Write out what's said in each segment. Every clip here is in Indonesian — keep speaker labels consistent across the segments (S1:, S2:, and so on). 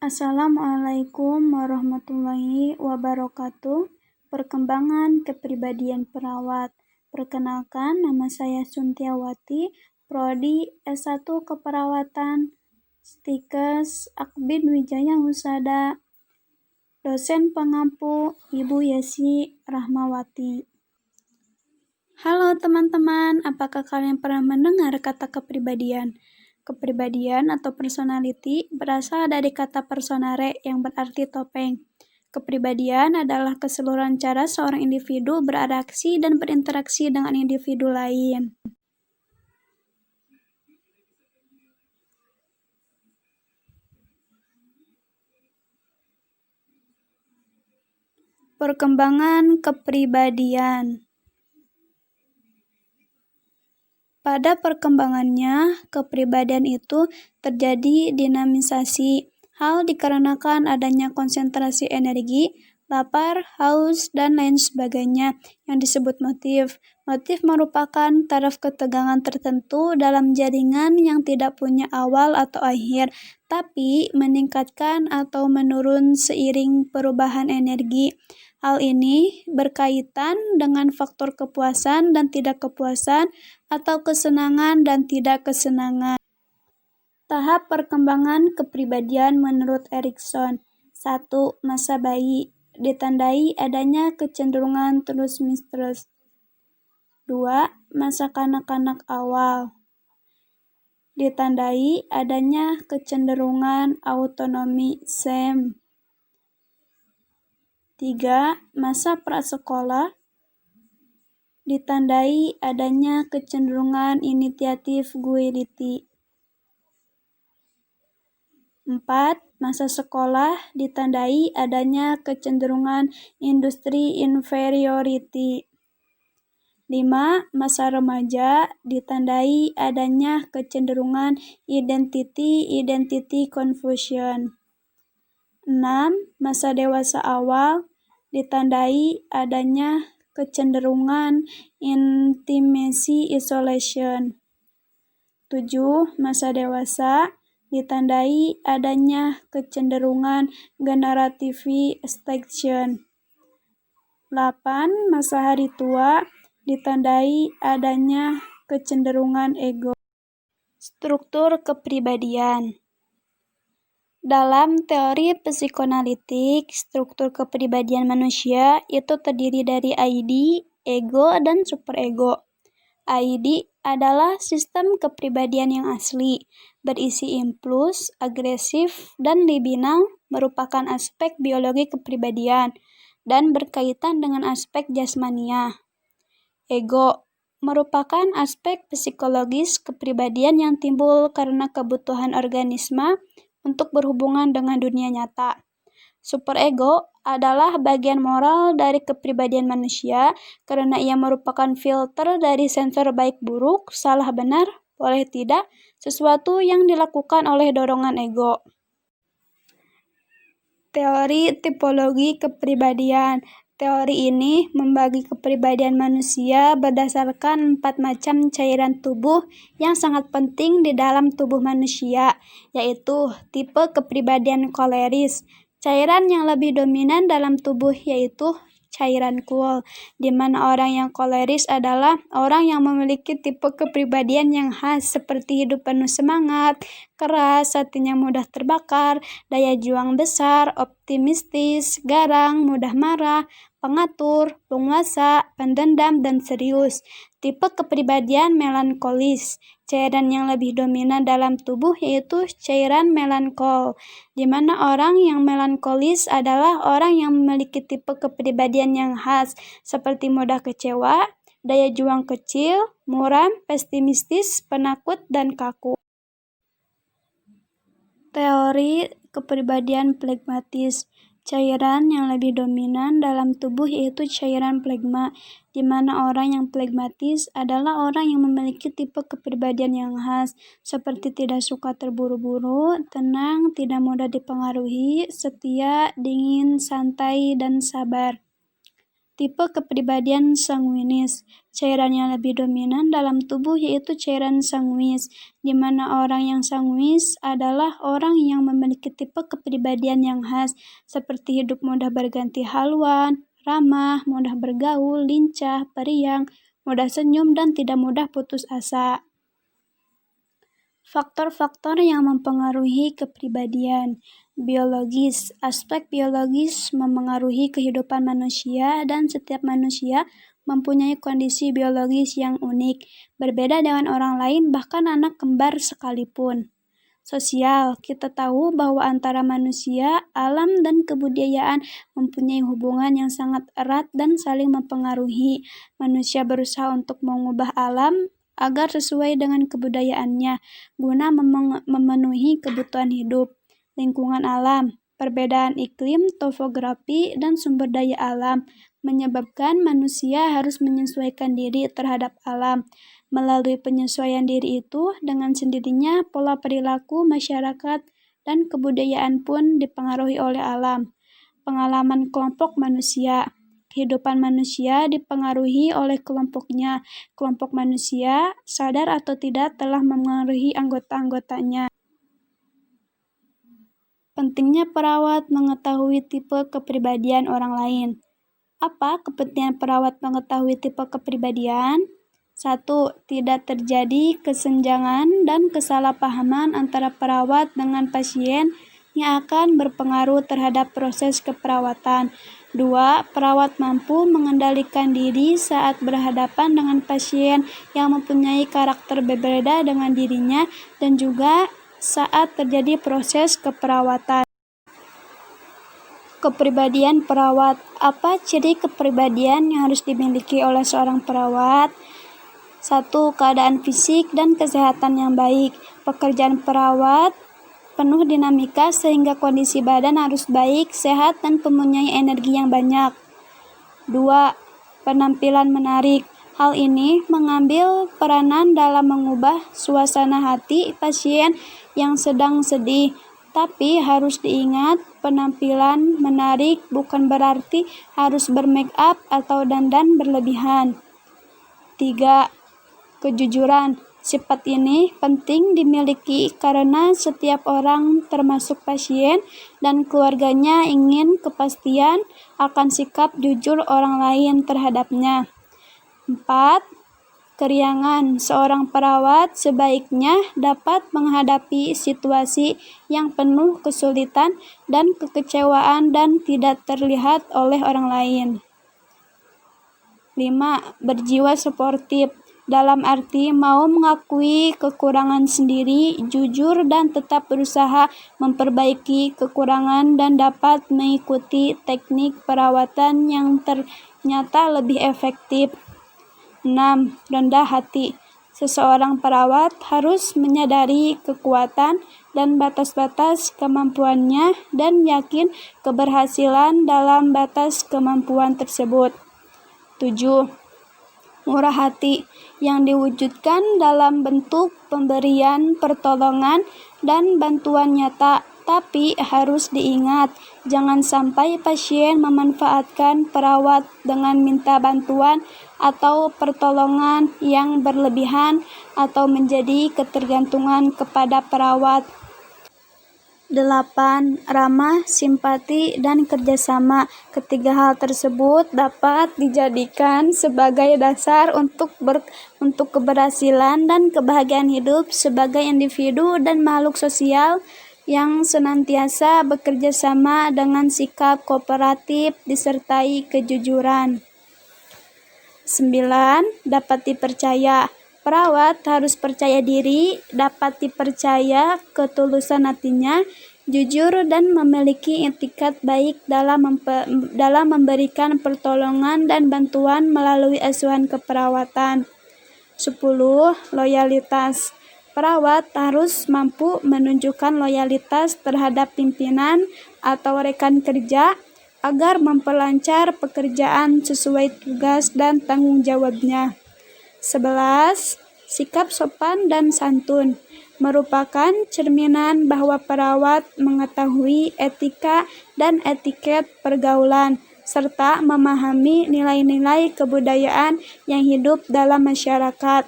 S1: Assalamualaikum warahmatullahi wabarakatuh. Perkembangan kepribadian perawat. Perkenalkan, nama saya Suntiawati, Prodi S1 Keperawatan, Stikes Akbid Wijaya Husada. Dosen pengampu Ibu Yesi Rahmawati. Halo teman-teman, apakah kalian pernah mendengar kata kepribadian? Kepribadian atau personality berasal dari kata personare yang berarti topeng. Kepribadian adalah keseluruhan cara seorang individu beraksi dan berinteraksi dengan individu lain. Perkembangan kepribadian. Pada perkembangannya, kepribadian itu terjadi dinamisasi. Hal dikarenakan adanya konsentrasi energi, lapar, haus, dan lain sebagainya yang disebut motif. Motif merupakan taraf ketegangan tertentu dalam jaringan yang tidak punya awal atau akhir, tapi meningkatkan atau menurun seiring perubahan energi. Hal ini berkaitan dengan faktor kepuasan dan tidak kepuasan atau kesenangan dan tidak kesenangan. Tahap perkembangan kepribadian menurut Erikson. 1. Masa bayi, ditandai adanya kecenderungan terus-menerus. 2. Masa kanak-kanak awal, ditandai adanya kecenderungan autonomi SEM. 3. Masa prasekolah, ditandai adanya kecenderungan inisiatif guilty. 4. Masa sekolah, ditandai adanya kecenderungan industri inferiority. 5. Masa remaja, ditandai adanya kecenderungan identity confusion. 6. Masa dewasa awal, ditandai adanya kecenderungan intimacy isolation. 7. Masa dewasa, ditandai adanya kecenderungan generative stagnation. 8. Masa hari tua, ditandai adanya kecenderungan ego. Struktur kepribadian. Dalam teori psikoanalitik, struktur kepribadian manusia itu terdiri dari ID, ego, dan superego. ID adalah sistem kepribadian yang asli, berisi impuls, agresif, dan libidinal, merupakan aspek biologi kepribadian, dan berkaitan dengan aspek jasmania. Ego merupakan aspek psikologis kepribadian yang timbul karena kebutuhan organisme untuk berhubungan dengan dunia nyata. Superego adalah bagian moral dari kepribadian manusia karena ia merupakan filter dari sensor baik buruk, salah benar, boleh tidak, sesuatu yang dilakukan oleh dorongan ego. Teori tipologi kepribadian. Teori ini membagi kepribadian manusia berdasarkan 4 macam cairan tubuh yang sangat penting di dalam tubuh manusia, yaitu tipe kepribadian koleris. Cairan yang lebih dominan dalam tubuh yaitu cairan cool, di mana orang yang koleris adalah orang yang memiliki tipe kepribadian yang khas seperti hidup penuh semangat, keras, hatinya mudah terbakar, daya juang besar, optimistis, garang, mudah marah, pengatur, penguasa, pendendam, dan serius. Tipe kepribadian melankolis. Cairan yang lebih dominan dalam tubuh yaitu cairan melankol, di mana orang yang melankolis adalah orang yang memiliki tipe kepribadian yang khas, seperti mudah kecewa, daya juang kecil, muram, pesimistis, penakut, dan kaku. Teori kepribadian flegmatis. Cairan yang lebih dominan dalam tubuh yaitu cairan flegma, di mana orang yang flegmatis adalah orang yang memiliki tipe kepribadian yang khas, seperti tidak suka terburu-buru, tenang, tidak mudah dipengaruhi, setia, dingin, santai, dan sabar. Tipe kepribadian sanguinis. Cairan yang lebih dominan dalam tubuh yaitu cairan sanguis, di mana orang yang sanguis adalah orang yang memiliki tipe kepribadian yang khas, seperti hidup mudah berganti haluan, ramah, mudah bergaul, lincah, periang, mudah senyum, dan tidak mudah putus asa. Faktor-faktor yang mempengaruhi kepribadian. Biologis. Aspek biologis memengaruhi kehidupan manusia dan setiap manusia mempunyai kondisi biologis yang unik, berbeda dengan orang lain bahkan anak kembar sekalipun. Sosial. Kita tahu bahwa antara manusia, alam, dan kebudayaan mempunyai hubungan yang sangat erat dan saling mempengaruhi. Manusia berusaha untuk mengubah alam agar sesuai dengan kebudayaannya, guna memenuhi kebutuhan hidup. Lingkungan alam, perbedaan iklim, topografi, dan sumber daya alam menyebabkan manusia harus menyesuaikan diri terhadap alam. Melalui penyesuaian diri itu, dengan sendirinya pola perilaku masyarakat dan kebudayaan pun dipengaruhi oleh alam. Pengalaman kelompok manusia. Kehidupan manusia dipengaruhi oleh kelompoknya. Kelompok manusia, sadar atau tidak, telah memengaruhi anggota-anggotanya. Pentingnya perawat mengetahui tipe kepribadian orang lain. Apa kepentingan perawat mengetahui tipe kepribadian? 1. Tidak terjadi kesenjangan dan kesalahpahaman antara perawat dengan pasien yang akan berpengaruh terhadap proses keperawatan. 2. Perawat mampu mengendalikan diri saat berhadapan dengan pasien yang mempunyai karakter berbeda dengan dirinya dan juga saat terjadi proses keperawatan. Kepribadian perawat. Apa ciri kepribadian yang harus dimiliki oleh seorang perawat? 1. Keadaan fisik dan kesehatan yang baik. Pekerjaan perawat penuh dinamika sehingga kondisi badan harus baik, sehat, dan mempunyai energi yang banyak. 2. Penampilan menarik. Hal ini mengambil peranan dalam mengubah suasana hati pasien yang sedang sedih. Tapi harus diingat, penampilan menarik bukan berarti harus bermake up atau dandan berlebihan. 3. Kejujuran. Sifat ini penting dimiliki karena setiap orang, termasuk pasien dan keluarganya, ingin kepastian akan sikap jujur orang lain terhadapnya. 4. Keriangan. Seorang perawat sebaiknya dapat menghadapi situasi yang penuh kesulitan dan kekecewaan dan tidak terlihat oleh orang lain. 5. Berjiwa sportif. Dalam arti mau mengakui kekurangan sendiri, jujur, dan tetap berusaha memperbaiki kekurangan dan dapat mengikuti teknik perawatan yang ternyata lebih efektif. 6. Rendah hati. Seseorang perawat harus menyadari kekuatan dan batas-batas kemampuannya dan yakin keberhasilan dalam batas kemampuan tersebut. 7. Murah hati, yang diwujudkan dalam bentuk pemberian pertolongan dan bantuan nyata. Tapi harus diingat, jangan sampai pasien memanfaatkan perawat dengan minta bantuan atau pertolongan yang berlebihan atau menjadi ketergantungan kepada perawat. 8. Ramah, simpati, dan kerjasama. Ketiga hal tersebut dapat dijadikan sebagai dasar untuk keberhasilan dan kebahagiaan hidup sebagai individu dan makhluk sosial yang senantiasa bekerja sama dengan sikap kooperatif disertai kejujuran. 9. Dapat dipercaya. Perawat harus percaya diri, dapat dipercaya ketulusan hatinya, jujur, dan memiliki etikat baik dalam memberikan pertolongan dan bantuan melalui asuhan keperawatan. 10. Loyalitas. Perawat harus mampu menunjukkan loyalitas terhadap pimpinan atau rekan kerja agar memperlancar pekerjaan sesuai tugas dan tanggung jawabnya. 11. Sikap sopan dan santun merupakan cerminan bahwa perawat mengetahui etika dan etiket pergaulan, serta memahami nilai-nilai kebudayaan yang hidup dalam masyarakat.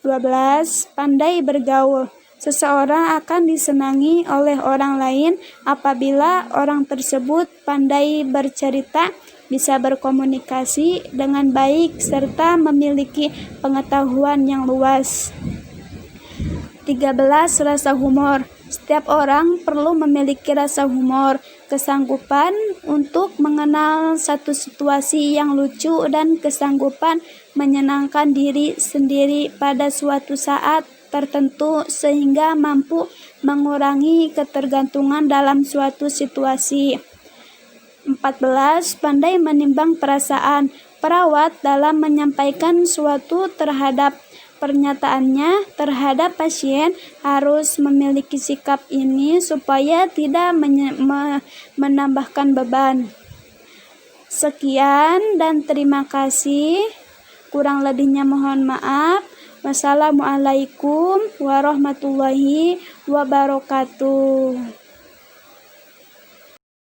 S1: 12. Pandai bergaul. Seseorang akan disenangi oleh orang lain apabila orang tersebut pandai bercerita, bisa berkomunikasi dengan baik, serta memiliki pengetahuan yang luas. 13. Rasa humor. Setiap orang perlu memiliki rasa humor, kesanggupan untuk mengenal satu situasi yang lucu, dan kesanggupan menyenangkan diri sendiri pada suatu saat tertentu sehingga mampu mengurangi ketergantungan dalam suatu situasi. 14. Pandai menimbang perasaan. Perawat dalam menyampaikan suatu terhadap pernyataannya terhadap pasien harus memiliki sikap ini supaya tidak menambahkan beban. Sekian dan terima kasih. Kurang lebihnya mohon maaf. Wassalamualaikum warahmatullahi wabarakatuh.